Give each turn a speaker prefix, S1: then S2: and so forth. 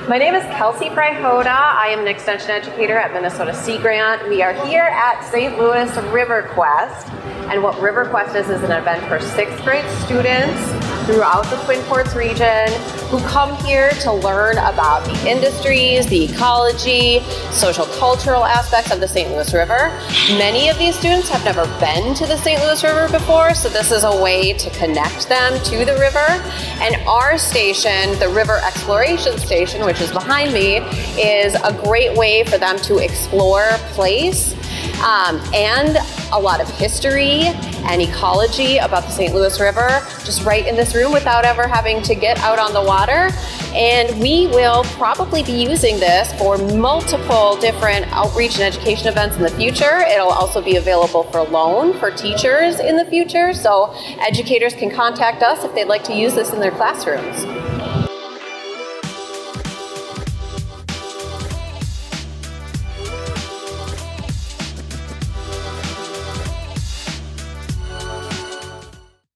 S1: My name is Kelsey Prihoda. I am an extension educator at Minnesota Sea Grant. We are here at St. Louis RiverQuest. And what RiverQuest is an event for 6th grade students throughout the Twin Ports region who come here to learn about the industries, the ecology, social cultural aspects of the St. Louis River. Many of these students have never been to the St. Louis River before, so this is a way to connect them to the river. And our station, the River Exploration Station, which is behind me, is a great way for them to explore place and a lot of history and ecology about the St. Louis River, just right in this room without ever having to get out on the water. And we will probably be using this for multiple different outreach and education events in the future. It'll also be available for loan for teachers in the future, so educators can contact us if they'd like to use this in their classrooms.